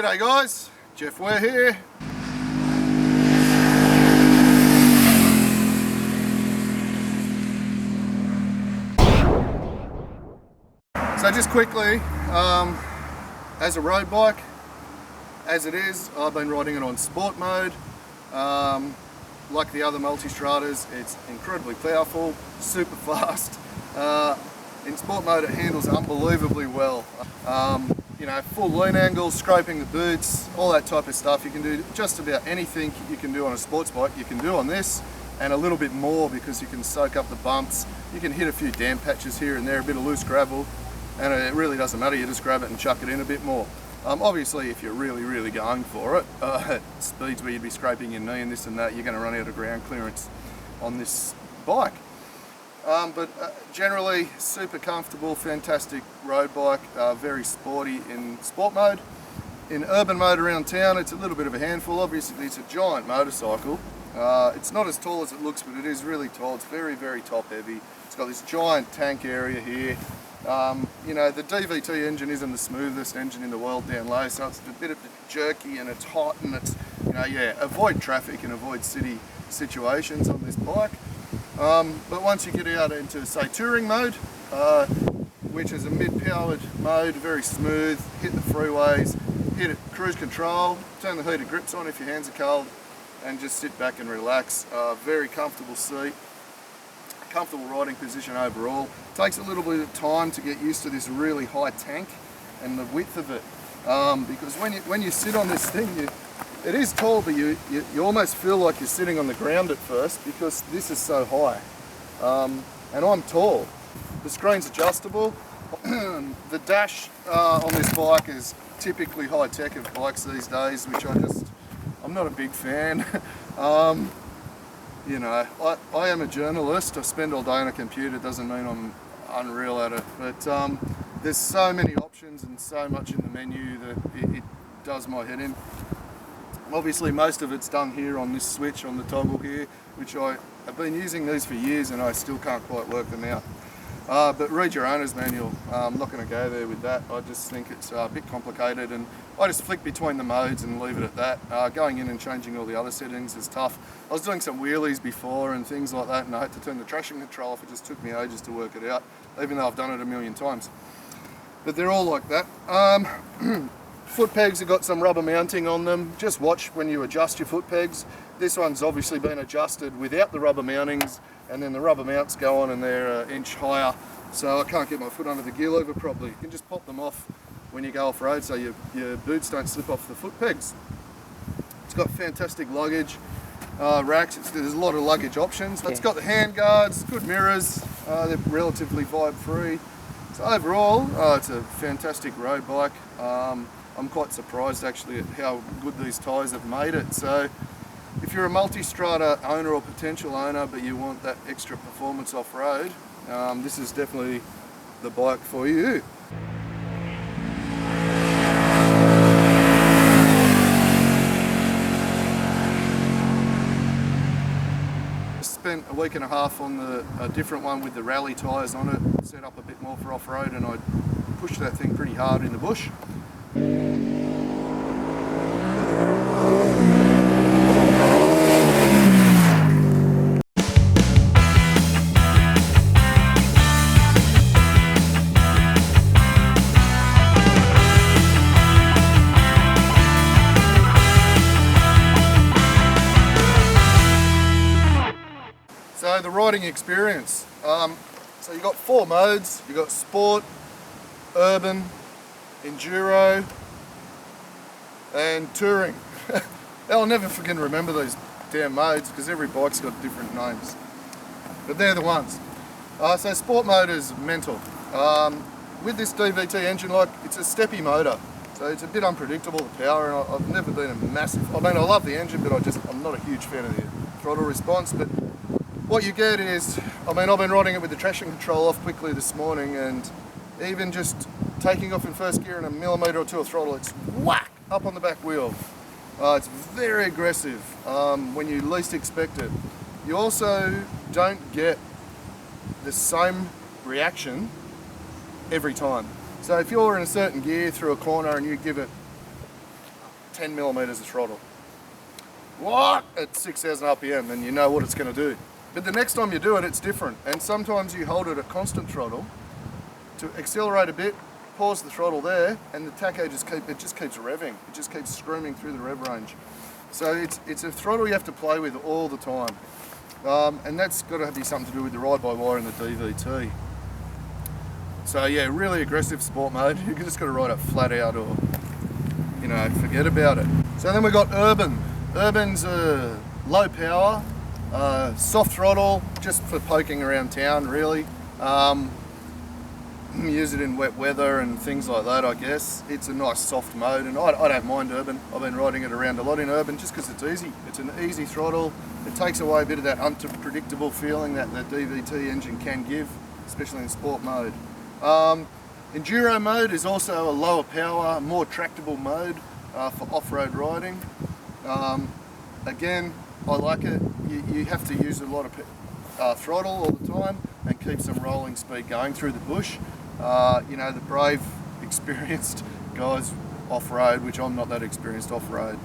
G'day guys, Ware here. So just quickly, as a road bike, as it is, I've been riding it on sport mode. Like the other Multistradas, it's incredibly powerful, super fast. In sport mode it handles unbelievably well. You know, full lean angles, scraping the boots, all that type of stuff. You can do just about anything you can do on a sports bike, you can do on this, and a little bit more because you can soak up the bumps. You can hit a few damp patches here and there, a bit of loose gravel, and it really doesn't matter, you just grab it and chuck it in a bit more. Obviously, if you're really going for it, at speeds where you'd be scraping your knee and this and that, you're going to run out of ground clearance on this bike. But generally, super comfortable, fantastic road bike, very sporty in sport mode. In urban mode around town, it's a little bit of a handful. Obviously, it's a giant motorcycle. It's not as tall as it looks, but it is really tall. It's very top heavy. It's got this giant tank area here. You know, the DVT engine isn't the smoothest engine in the world down low, so it's a bit jerky and it's hot and it's, you know, yeah, avoid traffic and avoid city situations on this bike. But once you get out into, say, touring mode, which is a mid-powered mode, very smooth, hit the freeways, hit it, cruise control, turn the heated grips on if your hands are cold, and just sit back and relax. Very comfortable seat. Comfortable riding position overall. Takes a little bit of time to get used to this really high tank and the width of it, because when you sit on this thing, it is tall, but you almost feel like you're sitting on the ground at first because this is so high, and I'm tall. The screen's adjustable. The dash on this bike is typically high tech of bikes these days, which I'm not a big fan. You know, I am a journalist. I spend all day on a computer. Doesn't mean I'm unreal at it, but there's so many options and so much in the menu that it does my head in. Obviously, most of it's done here on this switch on the toggle here, which I have been using these for years and I still can't quite work them out. But read your owner's manual. I'm not going to go there with that. I just think it's a bit complicated, and I just flick between the modes and leave it at that. Going in and changing all the other settings is tough. I was doing some wheelies before and things like that, and I had to turn the traction control off. It just took me ages to work it out, even though I've done it a million times. But they're all like that. Foot pegs have got some rubber mounting on them. Just watch when you adjust your foot pegs. This one's obviously been adjusted without the rubber mountings, and then the rubber mounts go on and they're an inch higher, so I can't get my foot under the gear lever properly. You can just pop them off when you go off-road so your boots don't slip off the foot pegs. It's got fantastic luggage racks. There's a lot of luggage options. It's got the hand guards, good mirrors, they're relatively vibe-free. So overall, it's a fantastic road bike. I'm quite surprised actually at how good these tyres have made it. So if you're a Multistrada owner or potential owner but you want that extra performance off-road, this is definitely the bike for you. Spent a week and a half on a different one with the rally tyres on it, set up a bit more for off-road, and I pushed that thing pretty hard in the bush. So the riding experience. So you've got 4 modes. You've got sport, urban, enduro, and touring. I'll never fucking remember these damn modes because every bike's got different names. But they're the ones. So sport mode is mental. With this DVT engine, like, it's a steppy motor. So it's a bit unpredictable, the power, and I've never been a massive, I mean I love the engine, but I'm not a huge fan of the throttle response. But what you get is, I mean, I've been riding it with the traction control off quickly this morning, and even just taking off in first gear and a millimetre or two of throttle, it's whack up on the back wheel. It's very aggressive when you least expect it. You also don't get the same reaction every time. So if you're in a certain gear through a corner and you give it 10 millimeters of throttle. What? At 6,000 RPM, and you know what it's going to do. But the next time you do it, it's different. And sometimes you hold it at constant throttle to accelerate a bit, pause the throttle there, and the tacho just keeps revving. It just keeps screaming through the rev range. So it's a throttle you have to play with all the time. And that's got to be something to do with the ride-by-wire and the DVT. So yeah, really aggressive sport mode. You just got to ride it flat out, or you know, forget about it. So then we got urban. Urban's low power, soft throttle, just for poking around town really. Use it in wet weather and things like that, I guess. It's a nice soft mode, and I don't mind urban. I've been riding it around a lot in urban just because it's easy. It's an easy throttle. It takes away a bit of that unpredictable feeling that the DVT engine can give, especially in sport mode. Enduro mode is also a lower power, more tractable mode for off-road riding. Again, I like it. You have to use a lot of throttle all the time and keep some rolling speed going through the bush. You know, the brave, experienced guys off-road, which I'm not that experienced off-road,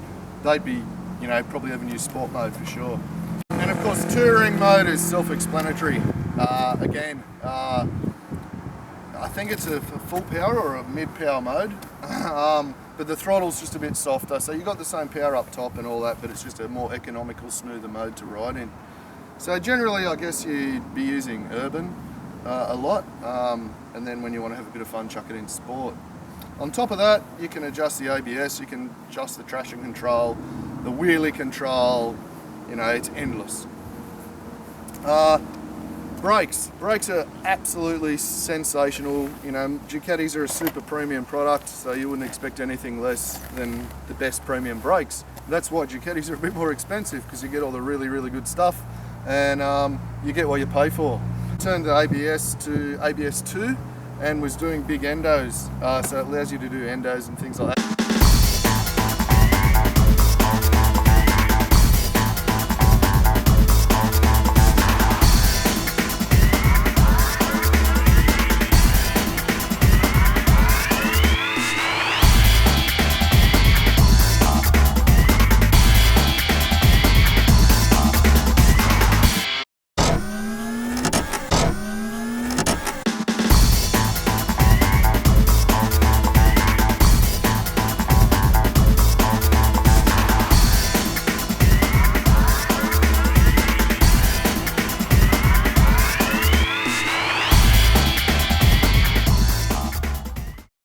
they'd be, you know, probably having used sport mode for sure. And of course, touring mode is self-explanatory. Again, I think it's a full power or a mid-power mode, but the throttle's just a bit softer, so you've got the same power up top and all that, but it's just a more economical, smoother mode to ride in. So generally, I guess you'd be using urban a lot, and then when you want to have a bit of fun, chuck it in sport. On top of that, you can adjust the ABS, you can adjust the traction control, the wheelie control, you know, it's endless. Brakes are absolutely sensational. You know, Ducatis are a super premium product, so you wouldn't expect anything less than the best premium brakes. That's why Ducatis are a bit more expensive, because you get all the really, really good stuff, and you get what you pay for. Turned the ABS to ABS 2 and was doing big endos, so it allows you to do endos and things like that.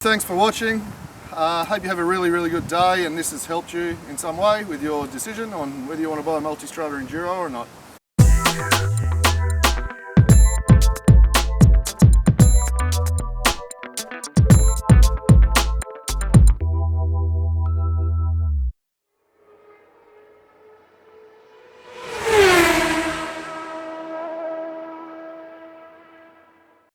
Thanks for watching. Hope you have a really, really good day, and this has helped you in some way with your decision on whether you want to buy a Multistrada Enduro or not.